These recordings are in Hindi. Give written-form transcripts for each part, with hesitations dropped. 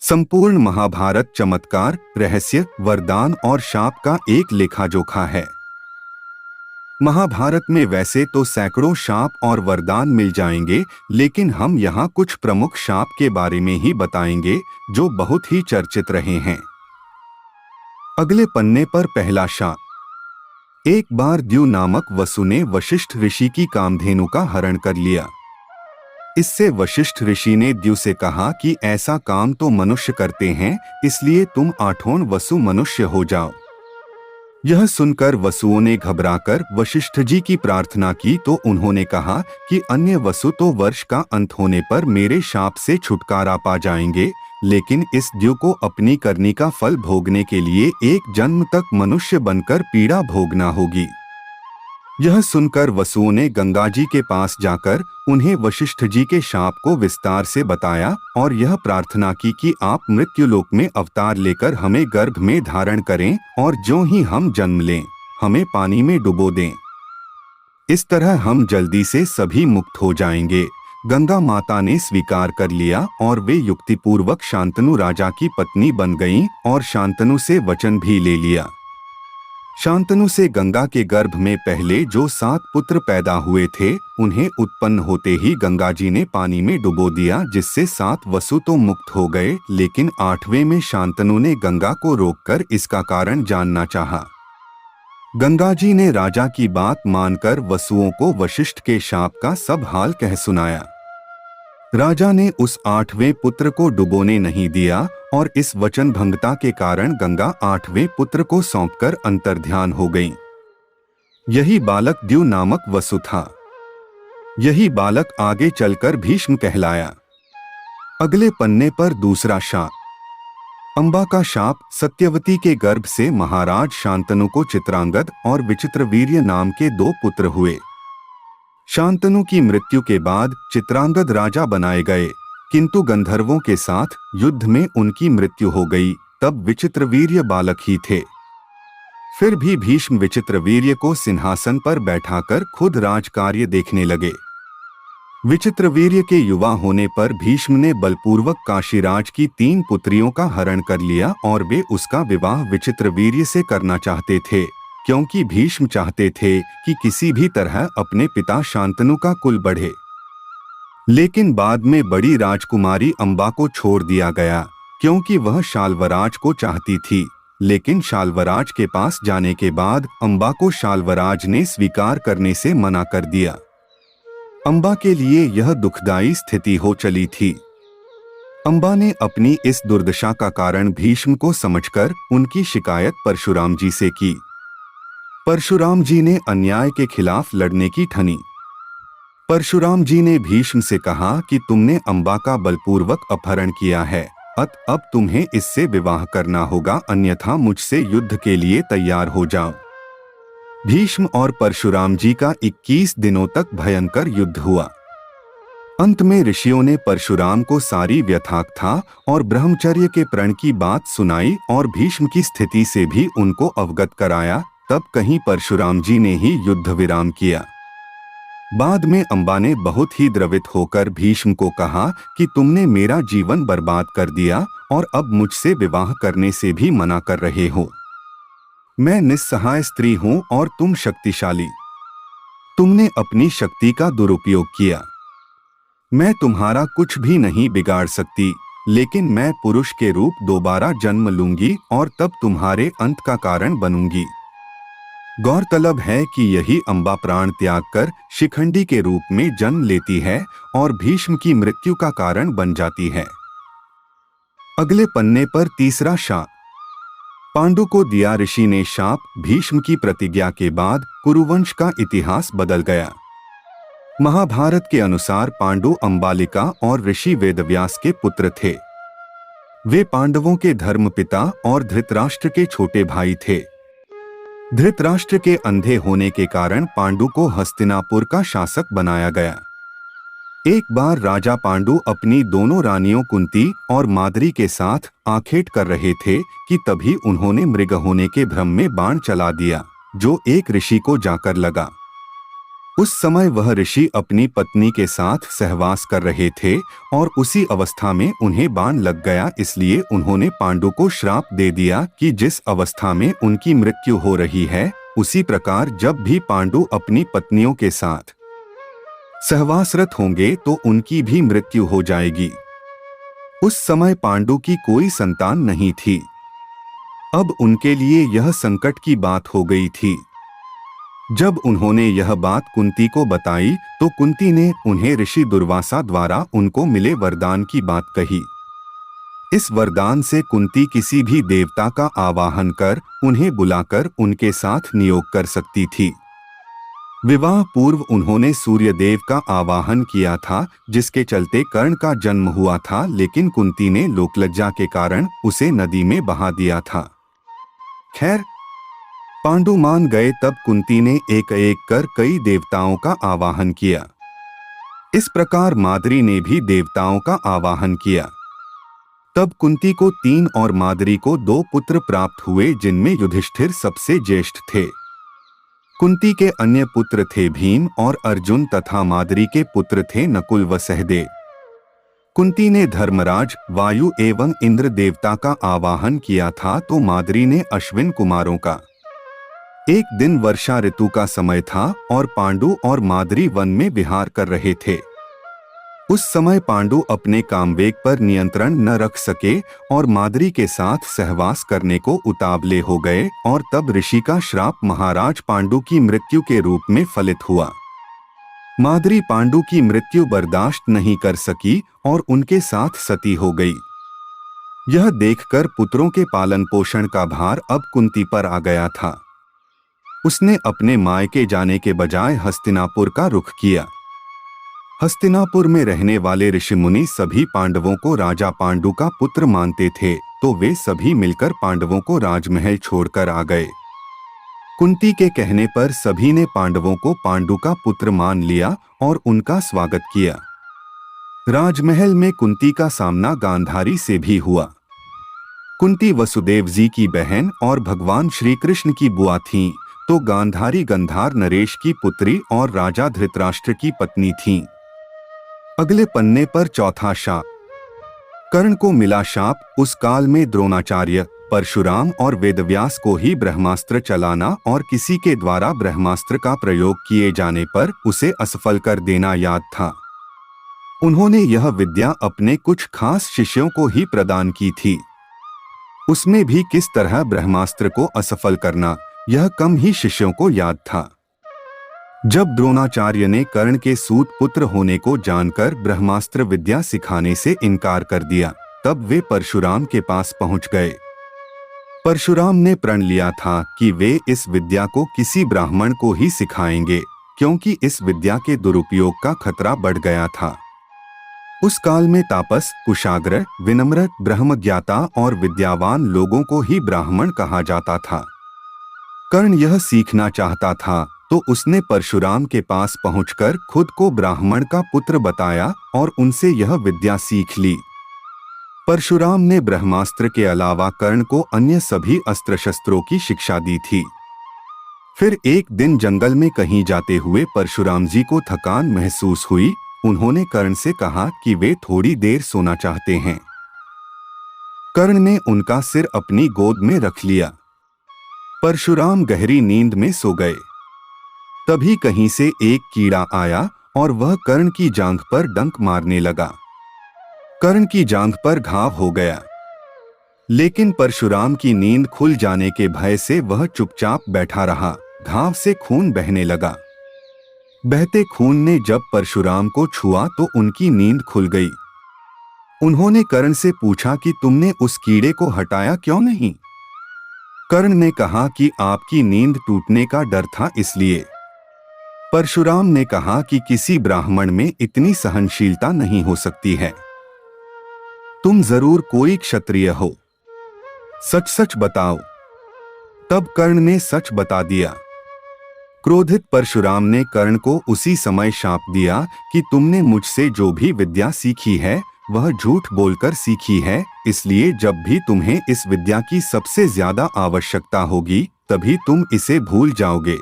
संपूर्ण महाभारत चमत्कार, रहस्य, वरदान और शाप का एक लेखा-जोखा है। महाभारत में वैसे तो सैकड़ों शाप और वरदान मिल जाएंगे, लेकिन हम यहाँ कुछ प्रमुख शाप के बारे में ही बताएंगे जो बहुत ही चर्चित रहे हैं। अगले पन्ने पर पहला शाप। एक बार द्यू नामक वसु ने वशिष्ठ ऋषि की कामधेनु का हरण कर लिया। इससे वशिष्ठ ऋषि ने द्यू से कहा कि ऐसा काम तो मनुष्य करते हैं, इसलिए तुम आठों वसु मनुष्य हो जाओ। यह सुनकर वसुओं ने घबराकर वशिष्ठ जी की प्रार्थना की तो उन्होंने कहा कि अन्य वसु तो वर्ष का अंत होने पर मेरे शाप से छुटकारा पा जाएंगे, लेकिन इस द्यू को अपनी करनी का फल भोगने के लिए एक जन्म तक मनुष्य बनकर पीड़ा भोगना होगी। यह सुनकर वसुओं ने गंगा जी के पास जाकर उन्हें वशिष्ठ जी के शाप को विस्तार से बताया और यह प्रार्थना की कि आप मृत्युलोक में अवतार लेकर हमें गर्भ में धारण करें और जो ही हम जन्म लें, हमें पानी में डुबो दें। इस तरह हम जल्दी से सभी मुक्त हो जाएंगे। गंगा माता ने स्वीकार कर लिया और वे युक्तिपूर्वक शांतनु राजा की पत्नी बन गईं और शांतनु से वचन भी ले लिया। शांतनु से गंगा के गर्भ में पहले जो 7 पुत्र पैदा हुए थे, उन्हें उत्पन्न होते ही गंगा जी ने पानी में डुबो दिया, जिससे 7 वसु तो मुक्त हो गए, लेकिन 8वें में शांतनु ने गंगा को रोककर इसका कारण जानना चाहा। गंगा जी ने राजा की बात मानकर वसुओं को वशिष्ठ के शाप का सब हाल कह सुनाया। राजा ने उस 8वें पुत्र को डुबोने नहीं दिया और इस वचन भंगता के कारण गंगा 8वें पुत्र को सौंपकर अंतर्ध्यान हो गई। यही बालक द्यू नामक वसु था। यही बालक आगे चलकर भीष्म कहलाया। अगले पन्ने पर दूसरा शाप। अंबा का शाप। सत्यवती के गर्भ से महाराज शांतनु को चित्रांगद और विचित्रवीर्य नाम के 2 पुत्र हुए। शांतनु की मृत्यु के बाद चित्रांगद राजा बनाए गए, किंतु गंधर्वों के साथ युद्ध में उनकी मृत्यु हो गई। तब विचित्रवीर्य बालक ही थे। फिर भी भीष्म विचित्रवीर्य को सिंहासन पर बैठाकर खुद राजकार्य देखने लगे। विचित्रवीर्य के युवा होने पर भीष्म ने बलपूर्वक काशीराज की 3 पुत्रियों का हरण कर लिया और वे उसका विवाह विचित्रवीर्य से करना चाहते थे, क्योंकि भीष्म चाहते थे कि किसी भी तरह अपने पिता शांतनु का कुल बढ़े। लेकिन बाद में बड़ी राजकुमारी अंबा को छोड़ दिया गया, क्योंकि वह शाल्वराज को चाहती थी। लेकिन शाल्वराज के पास जाने के बाद अंबा को शाल्वराज ने स्वीकार करने से मना कर दिया। अंबा के लिए यह दुखदायी स्थिति हो चली थी। अंबा ने अपनी इस दुर्दशा का कारण भीष्म को समझकर उनकी शिकायत परशुराम जी से की। परशुराम जी ने अन्याय के खिलाफ लड़ने की ठानी। परशुराम जी ने भीष्म से कहा कि तुमने अंबा का बलपूर्वक अपहरण किया है, अब तुम्हें इससे विवाह करना होगा, अन्यथा मुझसे युद्ध के लिए तैयार हो जाओ। भीष्म और परशुराम जी का 21 दिनों तक भयंकर युद्ध हुआ। अंत में ऋषियों ने परशुराम को सारी व्यथाकथा और ब्रह्मचर्य के प्रण की बात सुनाई और भीष्म की स्थिति से भी उनको अवगत कराया। तब कहीं परशुराम जी ने ही युद्ध विराम किया। बाद में अंबा ने बहुत ही द्रवित होकर भीष्म को कहा कि तुमने मेरा जीवन बर्बाद कर दिया और अब मुझसे विवाह करने से भी मना कर रहे हो। मैं निस्सहाय स्त्री हूं और तुम शक्तिशाली। तुमने अपनी शक्ति का दुरुपयोग किया। मैं तुम्हारा कुछ भी नहीं बिगाड़ सकती, लेकिन मैं पुरुष के रूप दोबारा जन्म लूंगी और तब तुम्हारे अंत का कारण बनूंगी। गौरतलब है कि यही अंबा प्राण त्याग कर शिखंडी के रूप में जन्म लेती है और भीष्म की मृत्यु का कारण बन जाती है। अगले पन्ने पर तीसरा शाप। पांडु को दिया ऋषि ने शाप। भीष्म की प्रतिज्ञा के बाद कुरुवंश का इतिहास बदल गया। महाभारत के अनुसार पांडु अंबालिका और ऋषि वेदव्यास के पुत्र थे। वे पांडवों के धर्मपिता और धृतराष्ट्र के छोटे भाई थे। धृतराष्ट्र के अंधे होने के कारण पांडु को हस्तिनापुर का शासक बनाया गया। एक बार राजा पांडु अपनी दोनों रानियों कुंती और माद्री के साथ आखेट कर रहे थे कि तभी उन्होंने मृग होने के भ्रम में बाण चला दिया, जो एक ऋषि को जाकर लगा। उस समय वह ऋषि अपनी पत्नी के साथ सहवास कर रहे थे और उसी अवस्था में उन्हें बाण लग गया, इसलिए उन्होंने पांडु को श्राप दे दिया कि जिस अवस्था में उनकी मृत्यु हो रही है उसी प्रकार जब भी पांडु अपनी पत्नियों के साथ सहवासरत होंगे तो उनकी भी मृत्यु हो जाएगी। उस समय पांडु की कोई संतान नहीं थी। अब उनके लिए यह संकट की बात हो गई थी। जब उन्होंने यह बात कुंती को बताई तो कुंती ने उन्हें ऋषि दुर्वासा द्वारा उनको मिले वरदान की बात कही। इस वरदान से कुंती किसी भी देवता का आवाहन कर उन्हें बुलाकर उनके साथ नियोग कर सकती थी। विवाह पूर्व उन्होंने सूर्यदेव का आवाहन किया था, जिसके चलते कर्ण का जन्म हुआ था, लेकिन कुंती ने लोकलज्जा के कारण उसे नदी में बहा दिया था। खैर, पांडु मान गए। तब कुंती ने एक एक कर कई देवताओं का आवाहन किया। इस प्रकार माद्री ने भी देवताओं का आवाहन किया। तब कुंती को 3 और माद्री को 2 पुत्र प्राप्त हुए, जिनमें युधिष्ठिर सबसे ज्येष्ठ थे। कुंती के अन्य पुत्र थे भीम और अर्जुन तथा माद्री के पुत्र थे नकुल व सहदेव। कुंती ने धर्मराज, वायु एवं इंद्र देवता का आवाहन किया था तो माद्री ने अश्विन कुमारों का। एक दिन वर्षा ऋतु का समय था और पांडु और माद्री वन में विहार कर रहे थे। उस समय पांडु अपने कामवेग पर नियंत्रण न रख सके और माद्री के साथ सहवास करने को उतावले हो गए और तब ऋषि का श्राप महाराज पांडु की मृत्यु के रूप में फलित हुआ। माद्री पांडु की मृत्यु बर्दाश्त नहीं कर सकी और उनके साथ सती हो गई। यह देखकर पुत्रों के पालन पोषण का भार अब कुंती पर आ गया था। उसने अपने मायके जाने के बजाय हस्तिनापुर का रुख किया। हस्तिनापुर में रहने वाले ऋषि मुनि सभी पांडवों को राजा पांडु का पुत्र मानते थे, तो वे सभी मिलकर पांडवों को राजमहल छोड़कर आ गए। कुंती के कहने पर सभी ने पांडवों को पांडु का पुत्र मान लिया और उनका स्वागत किया। राजमहल में कुंती का सामना गांधारी से भी हुआ। कुंती वसुदेव जी की बहन और भगवान श्री कृष्ण की बुआ थीं, तो गांधारी गंधार नरेश की पुत्री और राजा धृतराष्ट्र की पत्नी थीं। अगले पन्ने पर चौथा शाप। कर्ण को मिला शाप। उस काल में द्रोणाचार्य, परशुराम और वेदव्यास को ही ब्रह्मास्त्र चलाना और किसी के द्वारा ब्रह्मास्त्र का प्रयोग किए जाने पर उसे असफल कर देना याद था। उन्होंने यह विद्या अपने कुछ खास शिष्यों को ही प्रदान की थी। उसमें भी किस तरह ब्रह्मास्त्र को असफल करना, यह कम ही शिष्यों को याद था। जब द्रोणाचार्य ने कर्ण के सूत पुत्र होने को जानकर ब्रह्मास्त्र विद्या सिखाने से इनकार कर दिया, तब वे परशुराम के पास पहुंच गए। परशुराम ने प्रण लिया था कि वे इस विद्या को किसी ब्राह्मण को ही सिखाएंगे, क्योंकि इस विद्या के दुरुपयोग का खतरा बढ़ गया था। उस काल में तापस, कुशाग्र, विनम्र, ब्रह्मज्ञाता और विद्यावान लोगों को ही ब्राह्मण कहा जाता था। कर्ण यह सीखना चाहता था, तो उसने परशुराम के पास पहुंचकर खुद को ब्राह्मण का पुत्र बताया और उनसे यह विद्या सीख ली। परशुराम ने ब्रह्मास्त्र के अलावा कर्ण को अन्य सभी अस्त्र शस्त्रों की शिक्षा दी थी। फिर एक दिन जंगल में कहीं जाते हुए परशुराम जी को थकान महसूस हुई। उन्होंने कर्ण से कहा कि वे थोड़ी देर सोना चाहते हैं। कर्ण ने उनका सिर अपनी गोद में रख लिया। परशुराम गहरी नींद में सो गए। तभी कहीं से एक कीड़ा आया और वह कर्ण की जांघ पर डंक मारने लगा। कर्ण की जांघ पर घाव हो गया, लेकिन परशुराम की नींद खुल जाने के भय से वह चुपचाप बैठा रहा। घाव से खून बहने लगा। बहते खून ने जब परशुराम को छुआ तो उनकी नींद खुल गई। उन्होंने कर्ण से पूछा कि तुमने उस कीड़े को हटाया क्यों नहीं? कर्ण ने कहा कि आपकी नींद टूटने का डर था, इसलिए। परशुराम ने कहा कि किसी ब्राह्मण में इतनी सहनशीलता नहीं हो सकती है। तुम जरूर कोई क्षत्रिय हो, सच सच बताओ। तब कर्ण ने सच बता दिया। क्रोधित परशुराम ने कर्ण को उसी समय शाप दिया कि तुमने मुझसे जो भी विद्या सीखी है वह झूठ बोलकर सीखी है, इसलिए जब भी तुम्हें इस विद्या की सबसे ज्यादा आवश्यकता होगी तभी तुम इसे भूल जाओगे।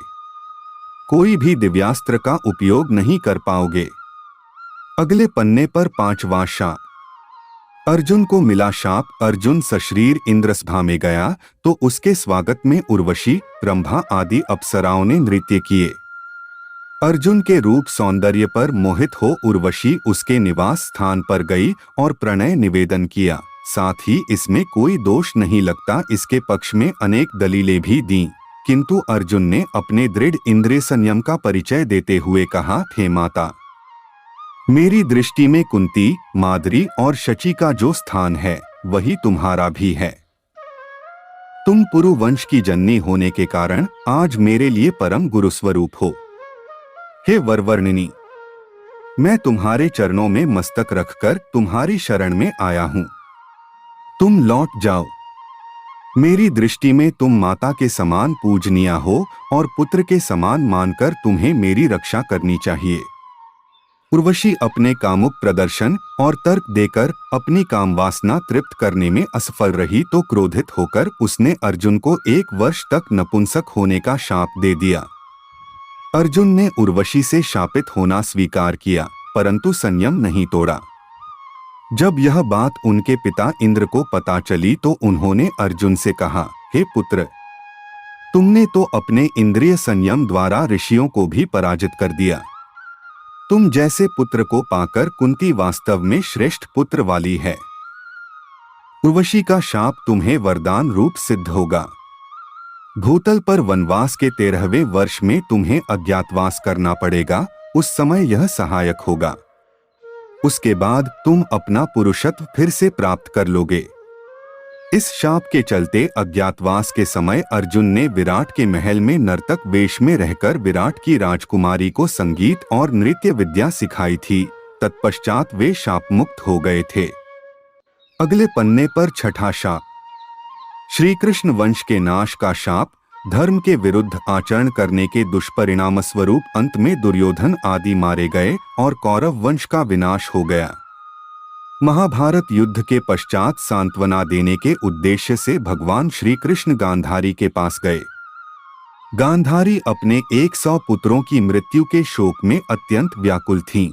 कोई भी दिव्यास्त्र का उपयोग नहीं कर पाओगे। अगले पन्ने पर 5वां शाप। अर्जुन को मिला शाप। अर्जुन सशरीर इंद्रसभा में गया तो उसके स्वागत में उर्वशी, रंभा आदि अप्सराओं ने नृत्य किए। अर्जुन के रूप सौंदर्य पर मोहित हो उर्वशी उसके निवास स्थान पर गई और प्रणय निवेदन किया। साथ ही इसमें कोई दोष नहीं लगता। इसके पक्ष में अनेक दलीलें भी दी, किंतु अर्जुन ने अपने दृढ़ इंद्रिय संयम का परिचय देते हुए कहा, हे माता, मेरी दृष्टि में कुंती, माद्री और शची का जो स्थान है वही तुम्हारा भी है। तुम पुरु वंश की जननी होने के कारण आज मेरे लिए परम गुरुस्वरूप हो। हे वरवर्णिनी, मैं तुम्हारे चरणों में मस्तक रखकर तुम्हारी शरण में आया हूं। तुम लौट जाओ। मेरी दृष्टि में तुम माता के समान पूजनीय हो और पुत्र के समान मानकर तुम्हें मेरी रक्षा करनी चाहिए। उर्वशी अपने कामुक प्रदर्शन और तर्क देकर अपनी काम वासना तृप्त करने में असफल रही तो क्रोधित होकर उसने अर्जुन को 1 वर्ष तक नपुंसक होने का शाप दे दिया। अर्जुन ने उर्वशी से शापित होना स्वीकार किया, परंतु संयम नहीं तोड़ा। जब यह बात उनके पिता इंद्र को पता चली तो उन्होंने अर्जुन से कहा, हे पुत्र, तुमने तो अपने इंद्रिय संयम द्वारा ऋषियों को भी पराजित कर दिया। तुम जैसे पुत्र को पाकर कुंती वास्तव में श्रेष्ठ पुत्र वाली है। उर्वशी का शाप तुम्हें वरदान रूप सिद्ध होगा। भूतल पर वनवास के 13वें वर्ष में तुम्हें अज्ञातवास करना पड़ेगा। उस समय यह सहायक होगा। उसके बाद तुम अपना पुरुषत्व फिर से प्राप्त कर लोगे। इस शाप के चलते अज्ञातवास के समय अर्जुन ने विराट के महल में नर्तक वेश में रहकर विराट की राजकुमारी को संगीत और नृत्य विद्या सिखाई थी। तत्पश्चात वे शाप मुक्त हो गए थे। अगले पन्ने पर 6ठा शाप। श्री कृष्ण वंश के नाश का शाप। धर्म के विरुद्ध आचरण करने के दुष्परिणाम स्वरूप अंत में दुर्योधन आदि मारे गए और कौरव वंश का विनाश हो गया। महाभारत युद्ध के पश्चात सांत्वना देने के उद्देश्य से भगवान श्री कृष्ण गांधारी के पास गए। गांधारी अपने 100 पुत्रों की मृत्यु के शोक में अत्यंत व्याकुल थीं।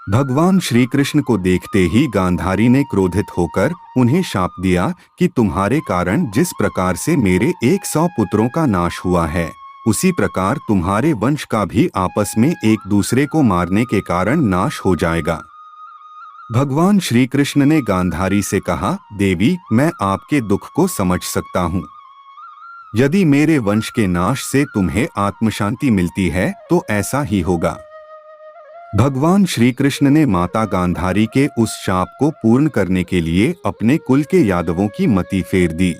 भगवान श्री कृष्ण को देखते ही गांधारी ने क्रोधित होकर उन्हें शाप दिया कि तुम्हारे कारण जिस प्रकार से मेरे 100 पुत्रों का नाश हुआ है, उसी प्रकार तुम्हारे वंश का भी आपस में एक दूसरे को मारने के कारण नाश हो जाएगा। भगवान श्री कृष्ण ने गांधारी से कहा, देवी, मैं आपके दुख को समझ सकता हूँ। यदि मेरे वंश के नाश से तुम्हें आत्मशांति मिलती है तो ऐसा ही होगा। भगवान श्री कृष्ण ने माता गांधारी के उस शाप को पूर्ण करने के लिए अपने कुल के यादवों की मति फेर दी।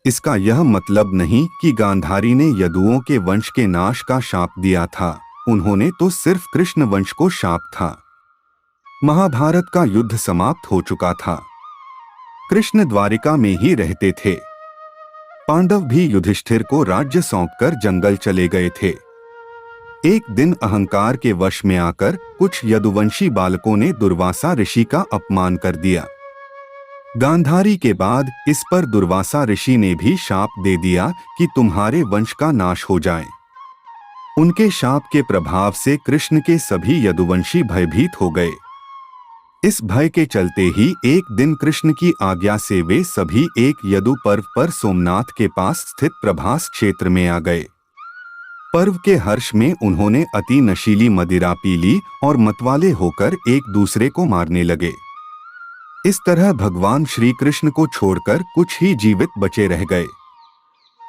इसका यह मतलब नहीं कि गांधारी ने यदुओं के वंश के नाश का शाप दिया था। उन्होंने तो सिर्फ कृष्ण वंश को शाप था। महाभारत का युद्ध समाप्त हो चुका था। कृष्ण द्वारिका में ही रहते थे। पांडव भी युधिष्ठिर को राज्य सौंपकर जंगल चले गए थे। एक दिन अहंकार के वश में आकर कुछ यदुवंशी बालकों ने दुर्वासा ऋषि का अपमान कर दिया। गांधारी के बाद इस पर दुर्वासा ऋषि ने भी शाप दे दिया कि तुम्हारे वंश का नाश हो जाए। उनके शाप के प्रभाव से कृष्ण के सभी यदुवंशी भयभीत हो गए। इस भय के चलते ही एक दिन कृष्ण की आज्ञा से वे सभी एक यदु पर्व पर सोमनाथ के पास स्थित प्रभास क्षेत्र में आ गए। पर्व के हर्ष में उन्होंने अति नशीली मदिरा पी ली और मतवाले होकर एक दूसरे को मारने लगे। इस तरह भगवान श्री कृष्ण को छोड़कर कुछ ही जीवित बचे रह गए।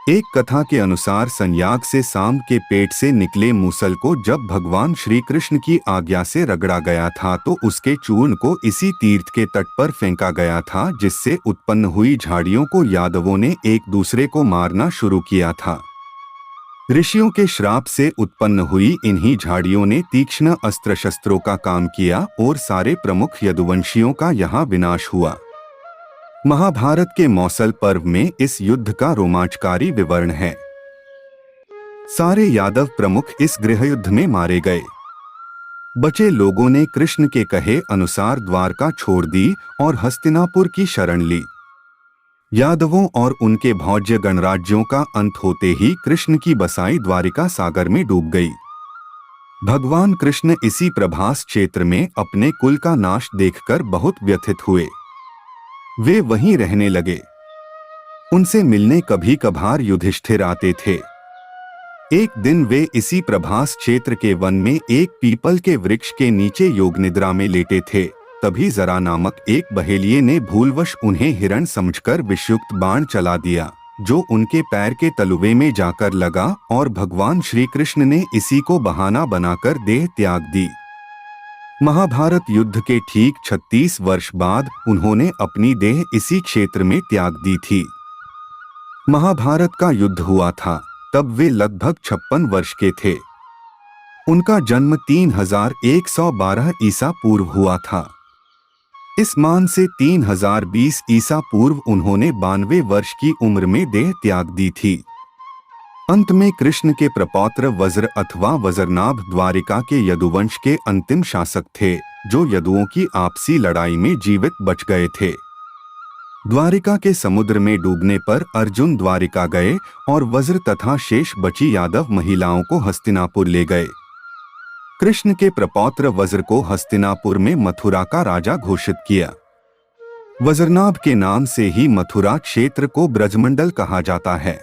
एक कथा के अनुसार संयाग से सांब के पेट से निकले मूसल को जब भगवान श्री कृष्ण की आज्ञा से रगड़ा गया था तो उसके चूर्ण को इसी तीर्थ के तट पर फेंका गया था, जिससे उत्पन्न हुई झाड़ियों को यादवों ने एक दूसरे को मारना शुरू किया था। ऋषियों के श्राप से उत्पन्न हुई इन्हीं झाड़ियों ने तीक्ष्ण अस्त्र शस्त्रों का काम किया और सारे प्रमुख यदुवंशियों का यहाँ विनाश हुआ। महाभारत के मौसल पर्व में इस युद्ध का रोमांचकारी विवरण है। सारे यादव प्रमुख इस गृहयुद्ध में मारे गए। बचे लोगों ने कृष्ण के कहे अनुसार द्वारका छोड़ दी और हस्तिनापुर की शरण ली। यादवों और उनके भौज्य गणराज्यों का अंत होते ही कृष्ण की बसाई द्वारिका सागर में डूब गई। भगवान कृष्ण इसी प्रभास क्षेत्र में अपने कुल का नाश देखकर बहुत व्यथित हुए। वे वहीं रहने लगे। उनसे मिलने कभी कभार युधिष्ठिर आते थे। एक दिन वे इसी प्रभास क्षेत्र के वन में एक पीपल के वृक्ष के नीचे योग निद्रा में लेटे थे। तभी जरा नामक एक बहेलिये ने भूलवश उन्हें हिरण समझकर विषयुक्त बाण चला दिया, जो उनके पैर के तलुवे में जाकर लगा और भगवान श्री कृष्ण ने इसी को बहाना बनाकर देह त्याग दी। महाभारत युद्ध के ठीक 36 वर्ष बाद उन्होंने अपनी देह इसी क्षेत्र में त्याग दी थी। महाभारत का युद्ध हुआ था, तब वे लगभग 56 वर्ष के थे। उनका जन्म 3112 ईसा पूर्व हुआ था। इस मान से 3020 ईसा पूर्व उन्होंने 92 वर्ष की उम्र में देह त्याग दी थी। अंत में कृष्ण के प्रपौत्र वज्र अथवा वज्रनाभ द्वारिका के यदुवंश के अंतिम शासक थे, जो यदुओं की आपसी लड़ाई में जीवित बच गए थे। द्वारिका के समुद्र में डूबने पर अर्जुन द्वारिका गए और वज्र तथा शेष बची यादव महिलाओं को हस्तिनापुर ले गए। कृष्ण के प्रपौत्र वज्र को हस्तिनापुर में मथुरा का राजा घोषित किया। वज्रनाभ के नाम से ही मथुरा क्षेत्र को ब्रजमंडल कहा जाता है।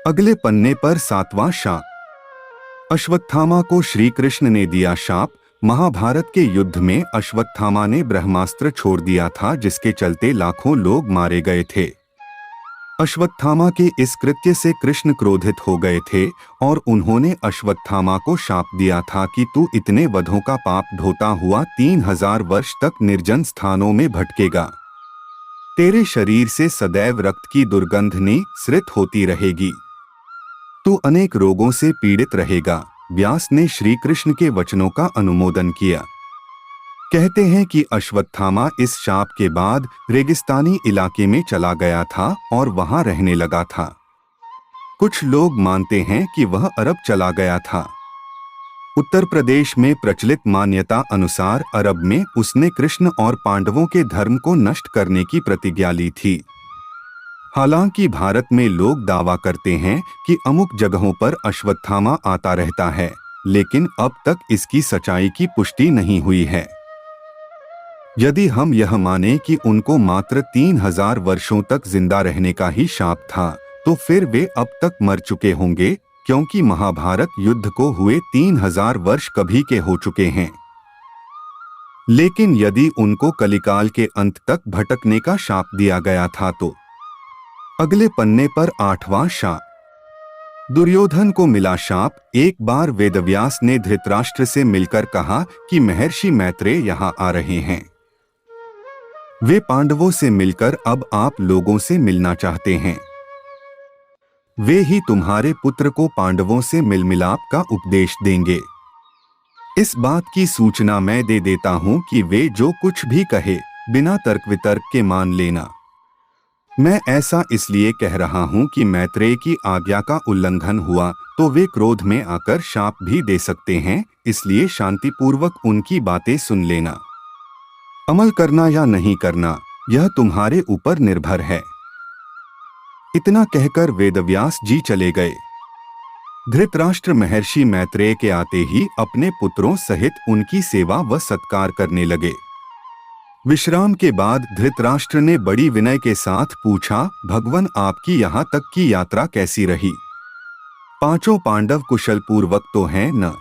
अगले पन्ने पर 7वां शाप। अश्वत्थामा को श्री कृष्ण ने दिया शाप। महाभारत के युद्ध में अश्वत्थामा ने ब्रह्मास्त्र छोड़ दिया था, जिसके चलते लाखों लोग मारे गए थे। अश्वत्थामा के इस कृत्य से कृष्ण क्रोधित हो गए थे और उन्होंने अश्वत्थामा को शाप दिया था कि तू इतने वधों का पाप ढोता हुआ 3000 वर्ष तक निर्जन स्थानों में भटकेगा। तेरे शरीर से सदैव रक्त की दुर्गंध निःसृत होती रहेगी। तू अनेक रोगों से पीड़ित रहेगा। व्यास ने श्री कृष्ण के वचनों का अनुमोदन किया। कहते हैं कि अश्वत्थामा इस शाप के बाद रेगिस्तानी इलाके में चला गया था और वहां रहने लगा था। कुछ लोग मानते हैं कि वह अरब चला गया था। उत्तर प्रदेश में प्रचलित मान्यता अनुसार अरब में उसने कृष्ण और पांडवों के धर्म को नष्ट करने की प्रतिज्ञा ली थी। हालांकि भारत में लोग दावा करते हैं कि अमुक जगहों पर अश्वत्थामा आता रहता है, लेकिन अब तक इसकी सच्चाई की पुष्टि नहीं हुई है। यदि हम यह माने कि उनको मात्र 3000 वर्षों तक जिंदा रहने का ही शाप था, तो फिर वे अब तक मर चुके होंगे, क्योंकि महाभारत युद्ध को हुए 3000 वर्ष कभी के हो चुके हैं। लेकिन यदि उनको कलिकाल के अंत तक भटकने का शाप दिया गया था तो अगले पन्ने पर 8वां शाप। दुर्योधन को मिला शाप। एक बार वेदव्यास ने धृतराष्ट्र से मिलकर कहा कि महर्षि मैत्रेय यहाँ आ रहे हैं। वे पांडवों से मिलकर अब आप लोगों से मिलना चाहते हैं। वे ही तुम्हारे पुत्र को पांडवों से मिल मिलाप का उपदेश देंगे। इस बात की सूचना मैं दे देता हूं कि वे जो कुछ भी कहे बिना तर्क वितर्क के मान लेना। मैं ऐसा इसलिए कह रहा हूं कि मैत्रेय की आज्ञा का उल्लंघन हुआ तो वे क्रोध में आकर शाप भी दे सकते हैं, इसलिए शांतिपूर्वक उनकी बातें सुन लेना। अमल करना या नहीं करना यह तुम्हारे ऊपर निर्भर है। इतना कहकर वेदव्यास जी चले गए। धृतराष्ट्र महर्षि मैत्रेय के आते ही अपने पुत्रों सहित उनकी सेवा व सत्कार करने लगे। विश्राम के बाद धृतराष्ट्र ने बड़ी विनय के साथ पूछा, भगवन आपकी यहाँ तक की यात्रा कैसी रही? पांचों पांडव कुशल पूर्वक तो हैं न?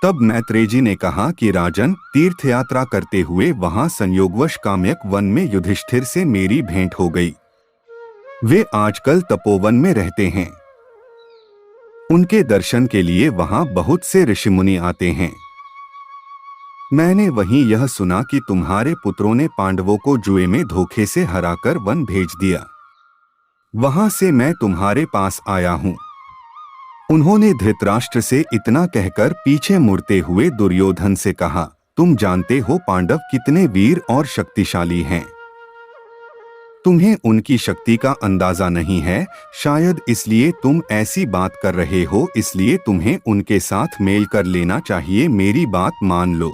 तब मैत्रेय जी ने कहा कि राजन, तीर्थ यात्रा करते हुए वहां संयोगवश काम्यक वन में युधिष्ठिर से मेरी भेंट हो गई। वे आजकल तपोवन में रहते हैं। उनके दर्शन के लिए वहां बहुत से ऋषिमुनि आते हैं। मैंने वहीं यह सुना कि तुम्हारे पुत्रों ने पांडवों को जुए में धोखे से हराकर वन भेज दिया। वहां से मैं तुम्हारे पास आया हूं। उन्होंने धृतराष्ट्र से इतना कहकर पीछे मुड़ते हुए दुर्योधन से कहा, तुम जानते हो पांडव कितने वीर और शक्तिशाली हैं। तुम्हें उनकी शक्ति का अंदाजा नहीं है। शायद इसलिए तुम ऐसी बात कर रहे हो, इसलिए तुम्हें उनके साथ मेल कर लेना चाहिए। मेरी बात मान लो।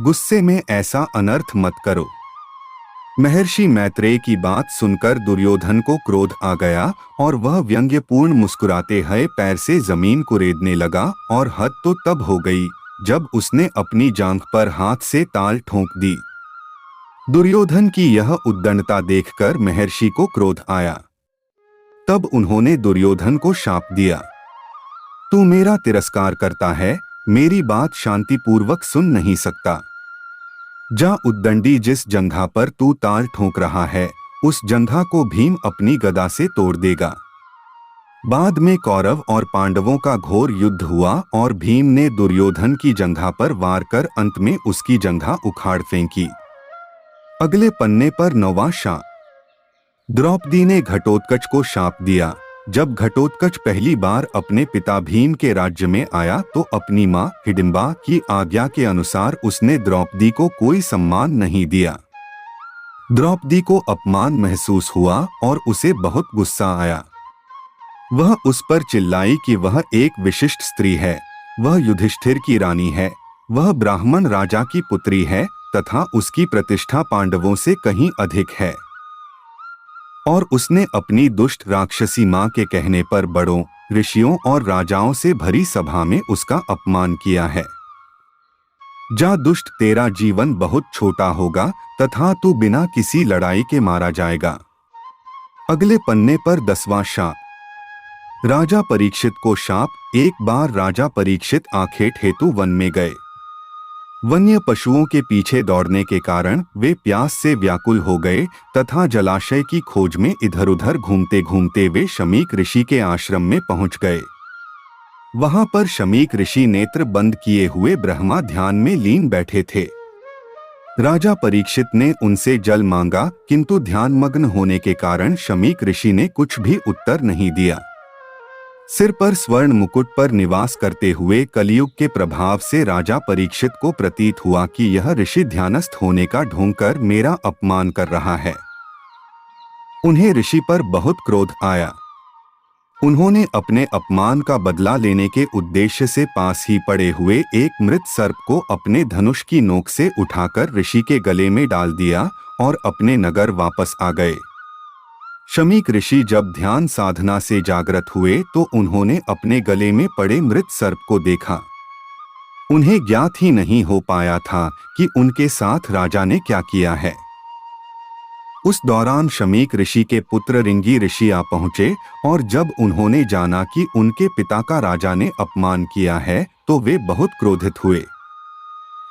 गुस्से में ऐसा अनर्थ मत करो। महर्षि मैत्रेय की बात सुनकर दुर्योधन को क्रोध आ गया और वह व्यंग्यपूर्ण मुस्कुराते हुए पैर से जमीन कुरेदने लगा और हद तो तब हो गई जब उसने अपनी जांघ पर हाथ से ताल ठोंक दी। दुर्योधन की यह उद्दंडता देखकर महर्षि को क्रोध आया। तब उन्होंने दुर्योधन को शाप दिया, तू मेरा तिरस्कार करता है, मेरी बात शांतिपूर्वक सुन नहीं सकता। जा उद्दंडी, जिस जंघा पर तू ताल ठोंक रहा है उस जंघा को भीम अपनी गदा से तोड़ देगा। बाद में कौरव और पांडवों का घोर युद्ध हुआ और भीम ने दुर्योधन की जंघा पर वार कर अंत में उसकी जंघा उखाड़ फेंकी। अगले पन्ने पर 9वां शाप। द्रौपदी ने घटोत्कच को शाप दिया। जब घटोत्कच पहली बार अपने पिता भीम के राज्य में आया तो अपनी मां हिडिंबा की आज्ञा के अनुसार उसने द्रौपदी को कोई सम्मान नहीं दिया। द्रौपदी को अपमान महसूस हुआ और उसे बहुत गुस्सा आया। वह उस पर चिल्लाई कि वह एक विशिष्ट स्त्री है, वह युधिष्ठिर की रानी है, वह ब्राह्मण राजा की पुत्री है तथा उसकी प्रतिष्ठा पांडवों से कहीं अधिक है। और उसने अपनी दुष्ट राक्षसी मां के कहने पर बड़ों, ऋषियों और राजाओं से भरी सभा में उसका अपमान किया है। जा दुष्ट, तेरा जीवन बहुत छोटा होगा तथा तू बिना किसी लड़ाई के मारा जाएगा। अगले पन्ने पर 10वां शाप। राजा परीक्षित को शाप। एक बार राजा परीक्षित आखेट हेतु वन में गए। वन्य पशुओं के पीछे दौड़ने के कारण वे प्यास से व्याकुल हो गए तथा जलाशय की खोज में इधर उधर घूमते घूमते वे शमीक ऋषि के आश्रम में पहुंच गए। वहां पर शमीक ऋषि नेत्र बंद किए हुए ब्रह्मा ध्यान में लीन बैठे थे। राजा परीक्षित ने उनसे जल मांगा किंतु ध्यानमग्न होने के कारण शमीक ऋषि ने कुछ भी उत्तर नहीं दिया। सिर पर स्वर्ण मुकुट पर निवास करते हुए कलियुग के प्रभाव से राजा परीक्षित को प्रतीत हुआ कि यह ऋषि ध्यानस्थ होने का ढोंग कर मेरा अपमान कर रहा है। उन्हें ऋषि पर बहुत क्रोध आया। उन्होंने अपने अपमान का बदला लेने के उद्देश्य से पास ही पड़े हुए एक मृत सर्प को अपने धनुष की नोक से उठाकर ऋषि के गले में डाल दिया और अपने नगर वापस आ गए। शमीक ऋषि जब ध्यान साधना से जागृत हुए तो उन्होंने अपने गले में पड़े मृत सर्प को देखा। उन्हें ज्ञात ही नहीं हो पाया था कि उनके साथ राजा ने क्या किया है। उस दौरान शमीक ऋषि के पुत्र रिंगी ऋषि आ पहुंचे और जब उन्होंने जाना कि उनके पिता का राजा ने अपमान किया है तो वे बहुत क्रोधित हुए।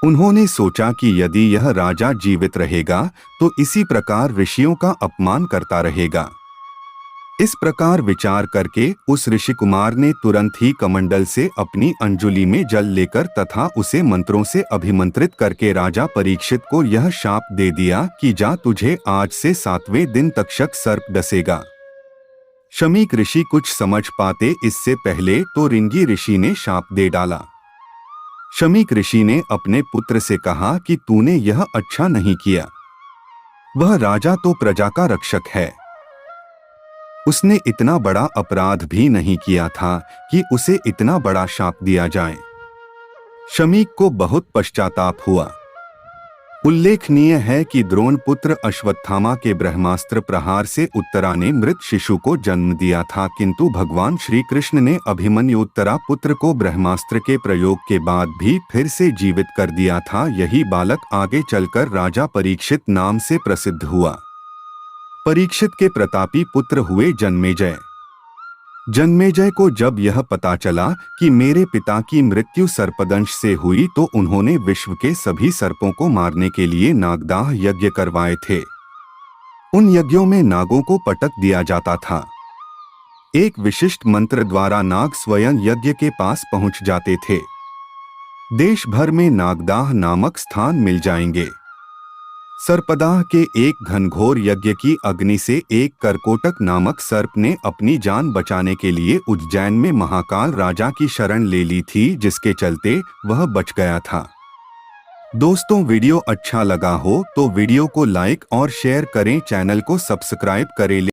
उन्होंने सोचा कि यदि यह राजा जीवित रहेगा तो इसी प्रकार ऋषियों का अपमान करता रहेगा। इस प्रकार विचार करके उस ऋषि कुमार ने तुरंत ही कमंडल से अपनी अंजुली में जल लेकर तथा उसे मंत्रों से अभिमंत्रित करके राजा परीक्षित को यह शाप दे दिया कि जा, तुझे आज से 7वें दिन तक्षक सर्प डसेगा। शमीक ऋषि कुछ समझ पाते इससे पहले तो रिंगी ऋषि ने शाप दे डाला। शमीक ऋषि ने अपने पुत्र से कहा कि तूने यह अच्छा नहीं किया। वह राजा तो प्रजा का रक्षक है। उसने इतना बड़ा अपराध भी नहीं किया था कि उसे इतना बड़ा शाप दिया जाए। शमीक को बहुत पश्चाताप हुआ। उल्लेखनीय है कि द्रोण पुत्र अश्वत्थामा के ब्रह्मास्त्र प्रहार से उत्तरा ने मृत शिशु को जन्म दिया था, किंतु भगवान श्री कृष्ण ने अभिमन्युत्तरा पुत्र को ब्रह्मास्त्र के प्रयोग के बाद भी फिर से जीवित कर दिया था। यही बालक आगे चलकर राजा परीक्षित नाम से प्रसिद्ध हुआ। परीक्षित के प्रतापी पुत्र हुए जन्मेजय। जन्मेजय को जब यह पता चला कि मेरे पिता की मृत्यु सर्पदंश से हुई तो उन्होंने विश्व के सभी सर्पों को मारने के लिए नागदाह यज्ञ करवाए थे। उन यज्ञों में नागों को पटक दिया जाता था। एक विशिष्ट मंत्र द्वारा नाग स्वयं यज्ञ के पास पहुंच जाते थे। देश भर में नागदाह नामक स्थान मिल जाएंगे। सर्पदाह के एक घनघोर यज्ञ की अग्नि से एक करकोटक नामक सर्प ने अपनी जान बचाने के लिए उज्जैन में महाकाल राजा की शरण ले ली थी, जिसके चलते वह बच गया था। दोस्तों, वीडियो अच्छा लगा हो तो वीडियो को लाइक और शेयर करें, चैनल को सब्सक्राइब करें।